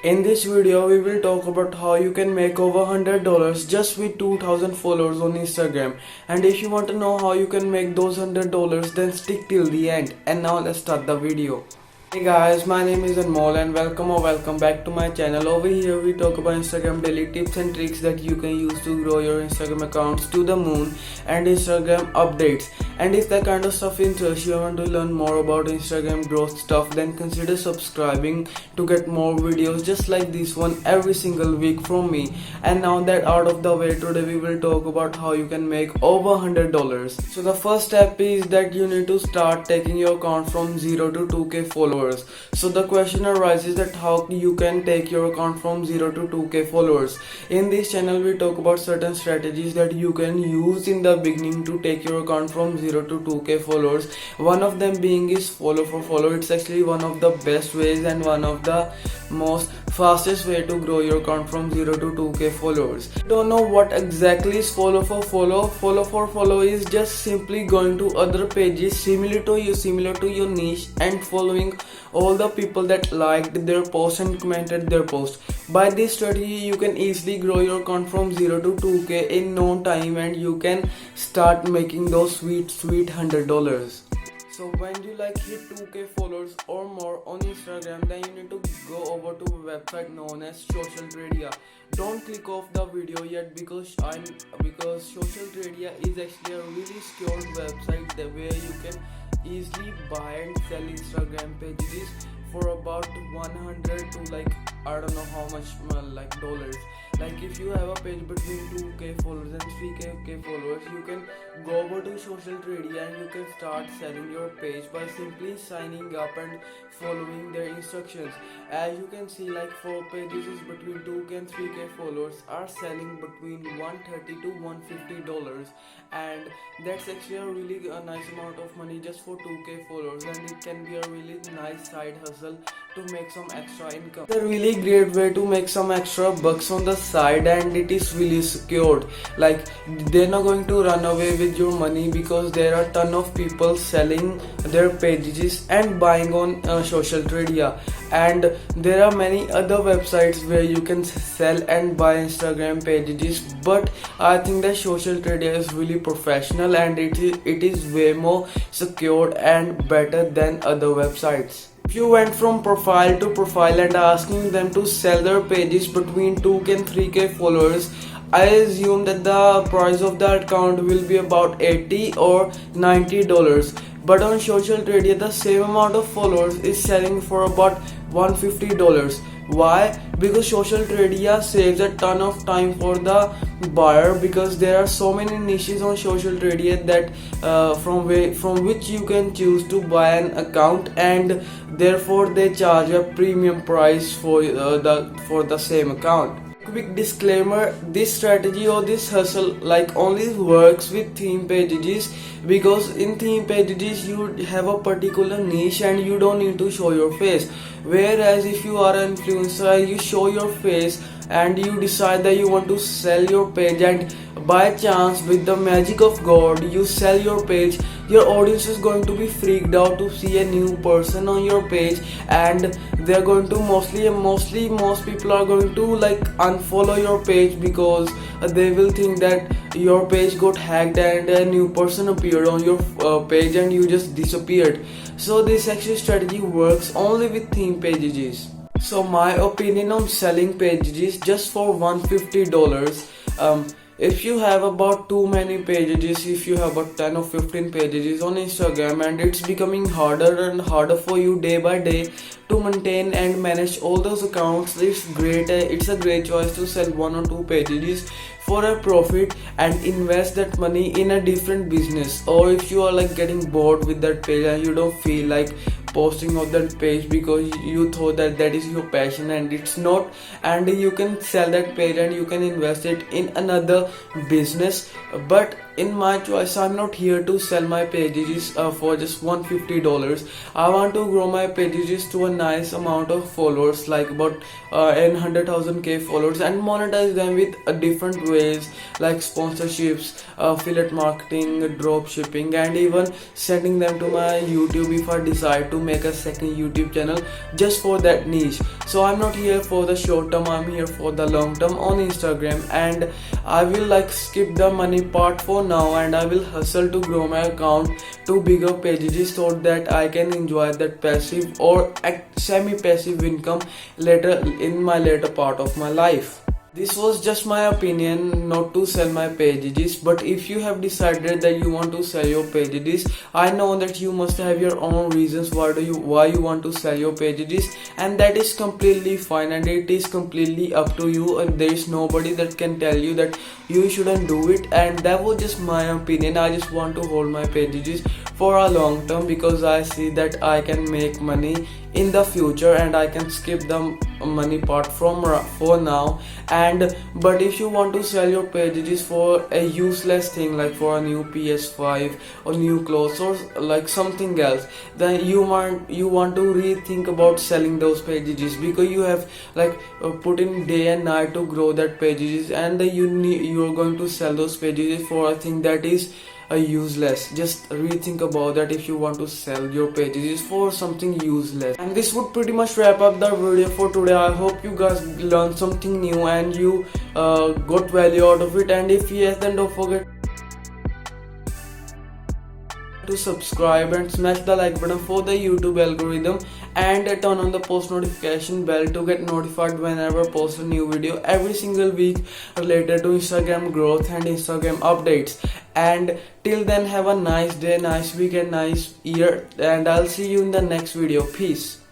In this video, we will talk about how you can make over $100 just with 2000 followers on Instagram. And if you want to know how you can make those $100, then stick till the end. And now let's start the video. Hey guys, my name is Anmol and welcome back to my channel. Over here we talk about Instagram daily tips and tricks that you can use to grow your Instagram accounts to the moon and Instagram updates. And if that kind of stuff interests you and want to learn more about Instagram growth stuff, then consider subscribing to get more videos just like this one every single week from me. And now that out of the way, today we will talk about how you can make over $100. So the first step is that you need to start taking your account from 0 to 2k followers. So the question arises that how you can take your account from 0 to 2k followers. In this channel we talk about certain strategies that you can use in the beginning to take your account from 0 to 2k followers. One of them being is follow for follow. It's actually one of the best ways and one of the most fastest way to grow your account from 0 to 2k followers. Don't know what exactly is follow for follow. Follow for follow is just simply going to other pages similar to your niche and following all the people that liked their post and commented their post. By this strategy you can easily grow your account from 0 to 2k in no time, and you can start making those sweet $100. So when you hit 2k followers or more on Instagram, then you need to go over to a website known as Social Tradia. Don't click off the video yet because Social Tradia is actually a really secure website where you can easily buy and sell Instagram pages for about 100 to I don't know how much dollars. If you have a page between 2k followers and 3k followers, you can go over to Social Tradia and you can start selling your page by simply signing up and following their instructions. As you can see, for pages between 2k and 3k followers are selling between $130 to $150, and that's actually a really nice amount of money just for 2k followers, and it can be a really nice side hustle to make some extra income. It's a really great way to make some extra bucks on the side, and it is really secured. They're not going to run away with your money because there are a ton of people selling their pages and buying on Social Tradia, and there are many other websites where you can sell and buy Instagram pages, but I think that Social Tradia is really professional and it is way more secured and better than other websites. If you went from profile to profile and asking them to sell their pages between 2k and 3k followers, I assume that the price of that account will be about $80 or $90. But on Social Tradia, the same amount of followers is selling for about $150. Why? Because Social Tradia saves a ton of time for the buyer, because there are so many niches on Social Tradia that from which you can choose to buy an account, and therefore they charge a premium price for the same account. Quick disclaimer, this strategy or this hustle only works with theme pages, because in theme pages you have a particular niche and you don't need to show your face, whereas if you are an influencer, you show your face and you decide that you want to sell your page, and by chance with the magic of God you sell your page, your audience is going to be freaked out to see a new person on your page, and they're going to most people are going to unfollow your page because they will think that your page got hacked and a new person appeared on your page and you just disappeared. So this actually strategy works only with theme pages. So my opinion on selling pages just for $150, if you have about too many pages, if you have about 10 or 15 pages on Instagram and it's becoming harder and harder for you day by day to maintain and manage all those accounts, it's a great choice to sell 1 or 2 pages for a profit and invest that money in a different business. Or if you are getting bored with that page and you don't feel like posting on that page because you thought that is your passion and it's not, and you can sell that page and you can invest it in another business, but in my choice, I'm not here to sell my pages for just $150. I want to grow my pages to a nice amount of followers, like about 100,000 followers, and monetize them with different ways like sponsorships, affiliate marketing, drop shipping, and even sending them to my YouTube if I decide to make a second YouTube channel just for that niche. So I'm not here for the short term, I'm here for the long term on Instagram, and I will like skip the money part for now, and I will hustle to grow my account to bigger pages so that I can enjoy that passive or semi-passive income later in my later part of my life. This was just my opinion, not to sell my pages, but if you have decided that you want to sell your pages, I know that you must have your own reasons why you want to sell your pages, and that is completely fine, and it is completely up to you, and there is nobody that can tell you that you shouldn't do it. And that was just my opinion. I just want to hold my pages for a long term because I see that I can make money in the future, and I can skip the money part for now. And but if you want to sell your pages for a useless thing, like for a new PS5 or new clothes or like something else, then you want to rethink about selling those pages, because you have like put in day and night to grow that pages, and you're going to sell those pages for a thing that is useless. Just rethink about that if you want to sell your pages for something useless. And this would pretty much wrap up the video for today. I hope you guys learned something new and you got value out of it, and if yes, then don't forget to subscribe and smash the like button for the YouTube algorithm, and turn on the post notification bell to get notified whenever I post a new video every single week related to Instagram growth and Instagram updates. And till then, have a nice day, nice week, and nice year, and I'll see you in the next video. Peace.